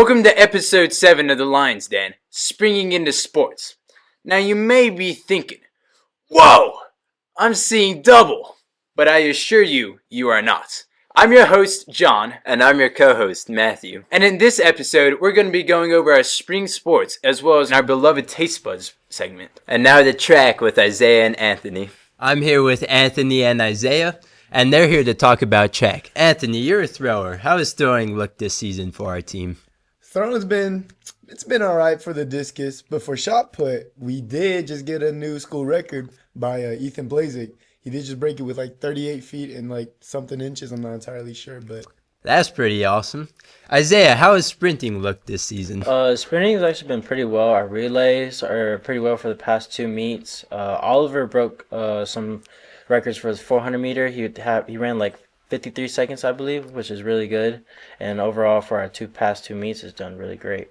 Welcome to episode 7 of the Lion's Den, springing into sports. Now you may be thinking, whoa, I'm seeing double, but I assure you, you are not. I'm your host, John. And I'm your co-host, Matthew. And in this episode, we're going to be going over our spring sports, as well as our beloved Taste Buds segment. And now the track with Isaiah and Anthony. I'm here with Anthony and Isaiah, and they're here to talk about track. Anthony, you're a thrower. How has throwing looked this season for our team? Throwing's been all right for the discus, but for shot put, we did just get a new school record by Ethan Blazek. He did just break it with like 38 feet and like something inches. I'm not entirely sure, but that's pretty awesome. Isaiah, how has sprinting looked this season? Sprinting has actually been pretty well. Our relays are pretty well for the past 2 meets. Oliver broke some records for his 400 meter. He ran like 53 seconds, I believe, which is really good. And overall, for our past two meets, has done really great.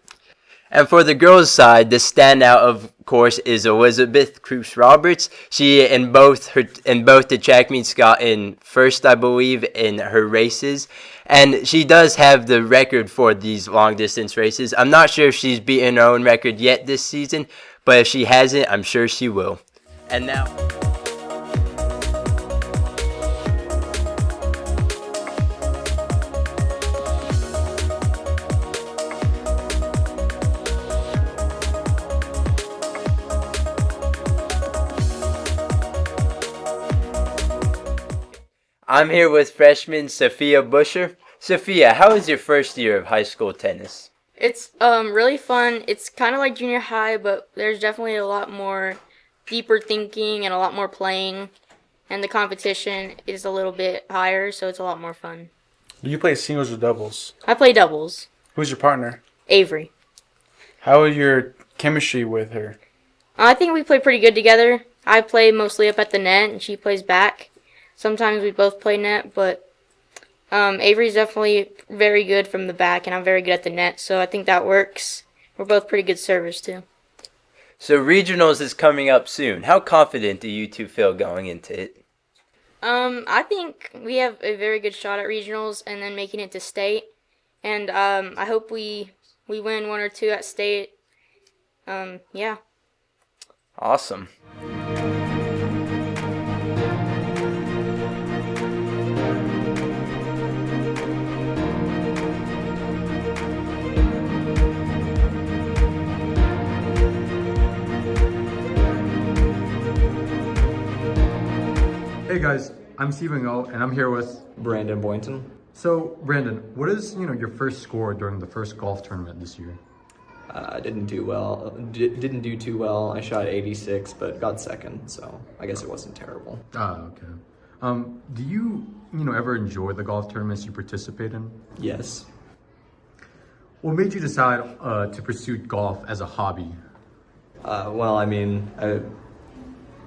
And for the girls' side, the standout, of course, is Elizabeth Cruz-Roberts. She, in both the track meets, got in first, I believe, in her races. And she does have the record for these long-distance races. I'm not sure if she's beaten her own record yet this season, but if she hasn't, I'm sure she will. And now... I'm here with freshman Sophia Busher. Sophia, how was your first year of high school tennis? It's really fun. It's kind of like junior high, but there's definitely a lot more deeper thinking and a lot more playing, and the competition is a little bit higher, so it's a lot more fun. Do you play singles or doubles? I play doubles. Who's your partner? Avery. How is your chemistry with her? I think we play pretty good together. I play mostly up at the net, and she plays back. Sometimes we both play net, but Avery's definitely very good from the back, and I'm very good at the net, so I think that works. We're both pretty good servers, too. So regionals is coming up soon. How confident do you two feel going into it? I think we have a very good shot at regionals and then making it to state, and I hope we win 1 or 2 at state. Yeah. Awesome. Hey guys, I'm Stephen O, and I'm here with Brandon Boynton. So, Brandon, what is your first score during the first golf tournament this year? I didn't do well. Didn't do too well. I shot 86, but got second, so I guess it wasn't terrible. Okay. Do you ever enjoy the golf tournaments you participate in? Yes. What made you decide to pursue golf as a hobby? Well, I mean,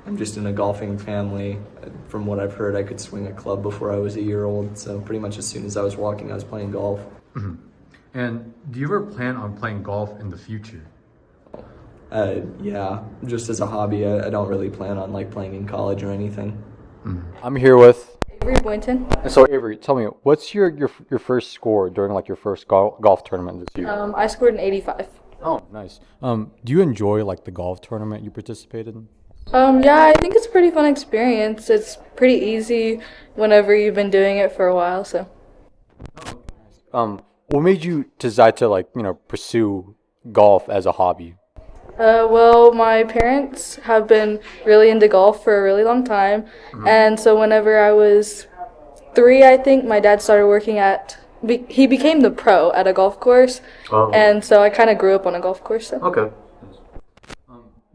I'm just in a golfing family. From what I've heard, I could swing a club before I was a year old, so pretty much as soon as I was walking, I was playing golf. Mm-hmm. And do you ever plan on playing golf in the future? Yeah, just as a hobby. I don't really plan on playing in college or anything. Mm-hmm. I'm here with Avery Boynton. And so Avery, tell me, what's your first score during your first golf tournament this year? I scored an 85. Oh, nice. Do you enjoy the golf tournament you participated in? Yeah, I think it's a pretty fun experience. It's pretty easy whenever you've been doing it for a while, so. What made you decide to pursue golf as a hobby? Well, my parents have been really into golf for a really long time, and so whenever I was 3, I think, my dad started working he became the pro at a golf course, and so I kind of grew up on a golf course. So. Okay.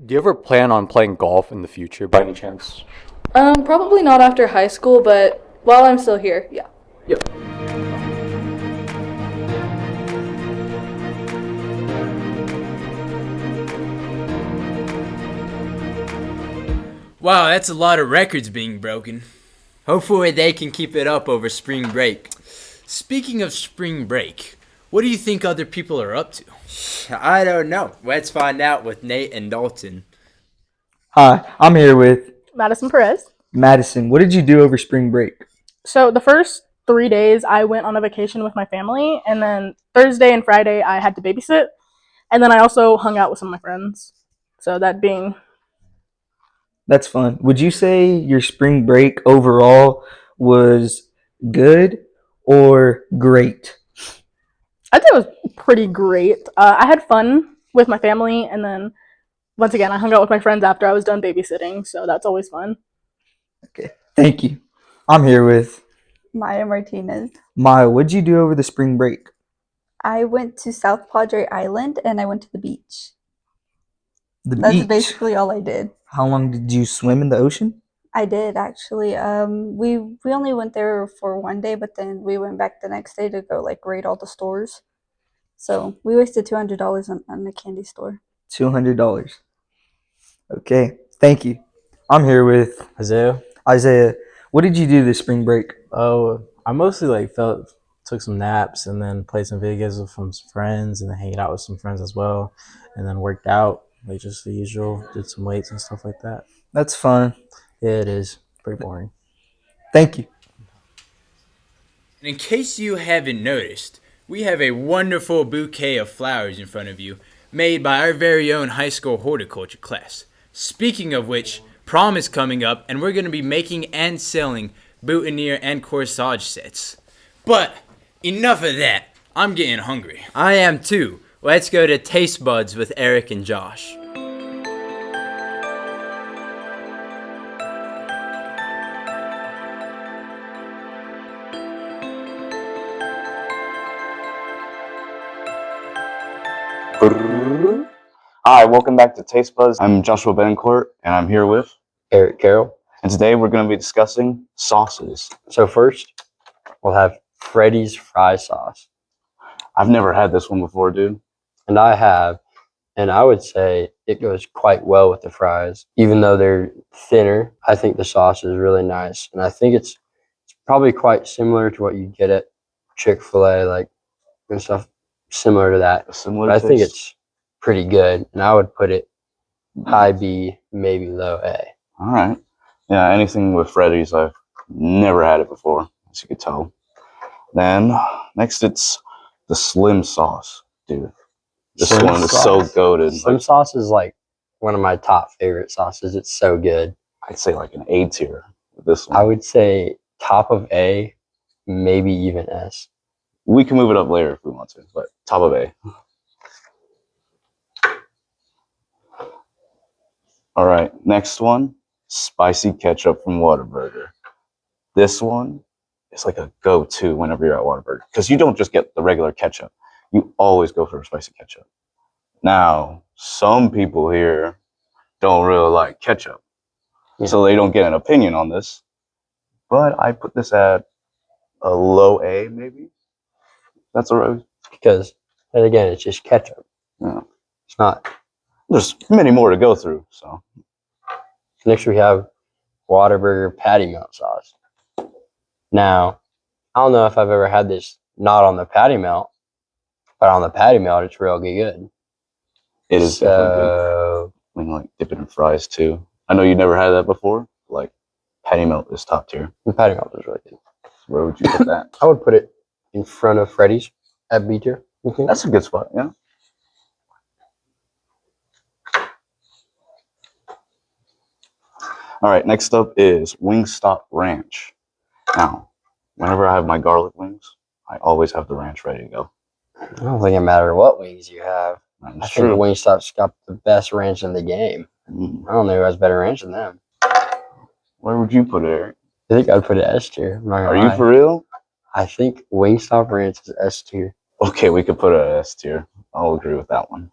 Do you ever plan on playing golf in the future by any chance? Probably not after high school, but while I'm still here, yeah. Yep. Wow, that's a lot of records being broken. Hopefully they can keep it up over spring break. Speaking of spring break, what do you think other people are up to? I don't know. Let's find out with Nate and Dalton. Hi, I'm here with Madison Perez. Madison. What did you do over spring break? So the first 3 days I went on a vacation with my family, and then Thursday and Friday I had to babysit, and then I also hung out with some of my friends. So that being, That's fun. Would you say your spring break overall was good or great? I'd say it was pretty great. I had fun with my family, and then once again I hung out with my friends after I was done babysitting, so that's always fun. Okay, thank you. I'm here with Maya Martinez. Maya. What'd you do over the spring break? I went to South Padre Island and I went to the beach. The That's beach. basically all I did. How long did you swim in the ocean? I did actually. We only went there for one day, but then we went back the next day to go like raid all the stores. So we wasted $200 on the candy store. $200. Okay, thank you. I'm here with Isaiah. Isaiah. What did you do this spring break? Oh, I mostly took some naps and then played some video games with some friends and then hanging out with some friends as well, and then worked out like just the usual. Did some weights and stuff like that. That's fun. Yeah, it is pretty boring. Thank you. And in case you haven't noticed, we have a wonderful bouquet of flowers in front of you, made by our very own high school horticulture class. Speaking of which, prom is coming up, and we're going to be making and selling boutonniere and corsage sets. But enough of that. I'm getting hungry. I am too. Let's go to Taste Buds with Eric and Josh. Hi, welcome back to Taste Buds. I'm Joshua Bencourt, and I'm here with Eric Carroll. And today we're going to be discussing sauces. So first, we'll have Freddy's fry sauce. I've never had this one before, dude. And I have, and I would say it goes quite well with the fries. Even though they're thinner, I think the sauce is really nice. And I think it's probably quite similar to what you get at Chick-fil-A, like, and stuff similar to that. Similar but I think taste. it's pretty good. And I would put it high B, maybe low A. All right. Yeah, anything with Freddy's, I've never had it before, as you could tell. Then, next it's the Slim sauce, dude. This Slim one is sauce. so goated. Slim sauce is like one of my top favorite sauces. It's so good. I'd say like an A tier with this one. I would say top of A, maybe even S. We can move it up later if we want to, but top of A. All right, next one, spicy ketchup from Whataburger. This one is like a go-to whenever you're at Whataburger, because you don't just get the regular ketchup. You always go for a spicy ketchup. Now, some people here don't really like ketchup, so they don't get an opinion on this. But I put this at a low A, maybe. That's all right. Because, and again, it's just ketchup. Yeah. It's not. There's many more to go through, so. Next we have Whataburger patty melt sauce. Now, I don't know if I've ever had this not on the patty melt, but on the patty melt, it's real good. It is definitely good. I mean, like dip it in fries too. I know you never had that before. Like patty melt is top tier. The patty melt is really good. Where would you put that? I would put it in front of Freddy's at B tier. That's a good spot, yeah. All right, next up is Wingstop Ranch. Now, whenever I have my garlic wings, I always have the ranch ready to go. I don't think it matters what wings you have. That's I true. think Wingstop's got the best ranch in the game. I don't know who has better ranch than them. Where would you put it, Eric? I think I'd put it S tier. Are you for real? I think Wingstop Ranch is S tier. Okay, we could put it at S tier. I'll agree with that one.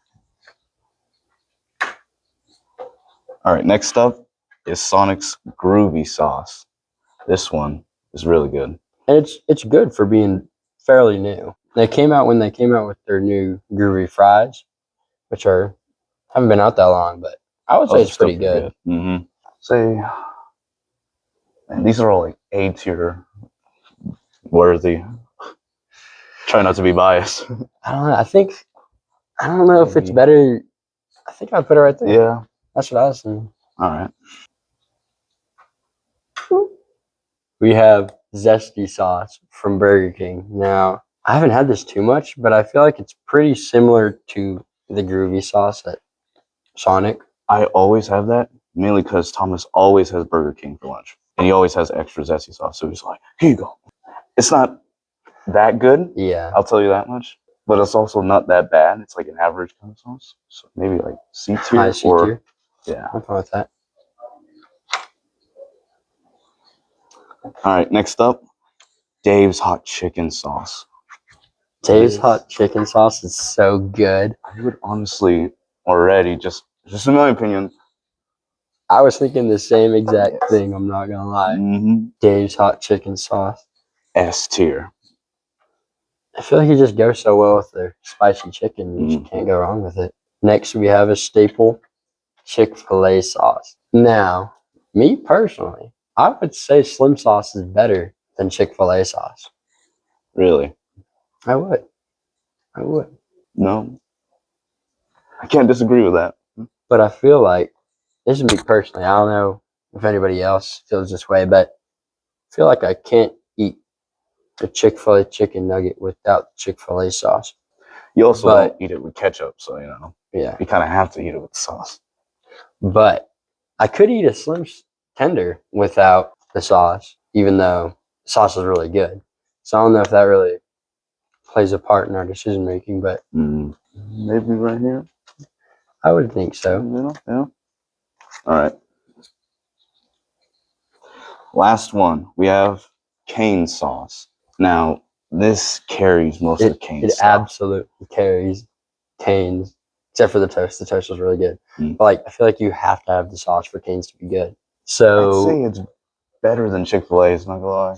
All right, next up is Sonic's Groovy Sauce. This one is really good. And it's good for being fairly new. They came out when they came out with their new Groovy Fries, which haven't been out that long, but I would say it's pretty good. Mm-hmm. Say, man, these are all like A tier worthy. Try not to be biased. I don't know. I don't know if it's better. I think I'd put it right there. Yeah. That's what I was thinking. All right. We have zesty sauce from Burger King. Now, I haven't had this too much, but I feel like it's pretty similar to the groovy sauce at Sonic. I always have that, mainly because Thomas always has Burger King for lunch. And he always has extra zesty sauce. So he's like, here you go. It's not that good. Yeah. I'll tell you that much. But it's also not that bad. It's like an average kind of sauce. So maybe like C tier. High C tier. Yeah. I'm fine with that. All right, next up, Dave's hot chicken sauce. Dave's hot chicken sauce is so good. I would honestly already, just in my opinion, I was thinking the same exact thing, I'm not gonna lie. Mm-hmm. Dave's hot chicken sauce. S tier. I feel like it just goes so well with their spicy chicken. You just can't go wrong with it. Next, we have a staple, Chick-fil-A sauce. Now, me personally, I would say Slim sauce is better than Chick-fil-A sauce. Really? I would. No. I can't disagree with that. But I feel like, this is me personally, I don't know if anybody else feels this way, but I feel like I can't eat a Chick-fil-A chicken nugget without Chick-fil-A sauce. You also don't eat it with ketchup, so yeah, you kind of have to eat it with sauce. But I could eat a Slim tender without the sauce, even though the sauce is really good. So I don't know if that really plays a part in our decision making, but maybe right here. I would think so. Yeah. All right. Last one. We have cane sauce. Now, this carries most of Cane's It absolutely carries Cane's, except for the toast. The toast was really good. But like, I feel like you have to have the sauce for Cane's to be good. So I'd say it's better than Chick-fil-A's, not gonna lie.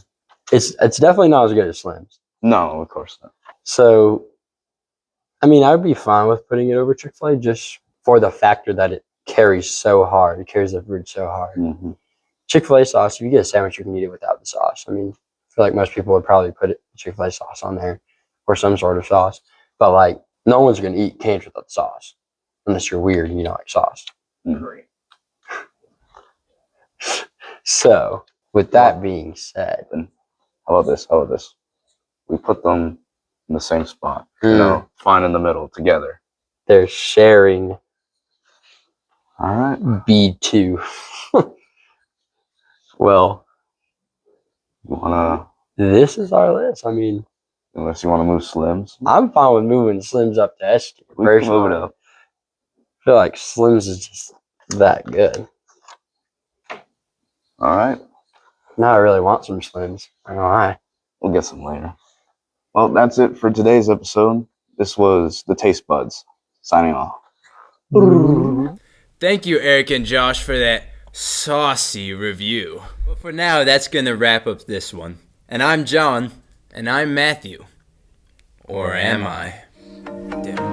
It's definitely not as good as Slim's. No, of course not. So, I mean, I would be fine with putting it over Chick-fil-A just for the factor that it carries so hard. It carries the food so hard. Mm-hmm. Chick-fil-A sauce, if you get a sandwich, you can eat it without the sauce. I mean, I feel like most people would probably put Chick-fil-A sauce on there or some sort of sauce. But like, no one's going to eat Cane's without the sauce unless you're weird and you don't like sauce. Mm-hmm. So, with that being said, how about this? We put them in the same spot. Fine in the middle together. They're sharing. All right. B2. Well, this is our list. I mean, unless you want to move Slims, I'm fine with moving Slims up to S tier. We can move it up. I feel like Slims is just that good. All right. Now I really want some Slims. I don't know why. We'll get some later. Well, that's it for today's episode. This was the Taste Buds signing off. Thank you, Eric and Josh, for that saucy review. Well, for now, that's going to wrap up this one. And I'm John, and I'm Matthew. Or am I? Damn.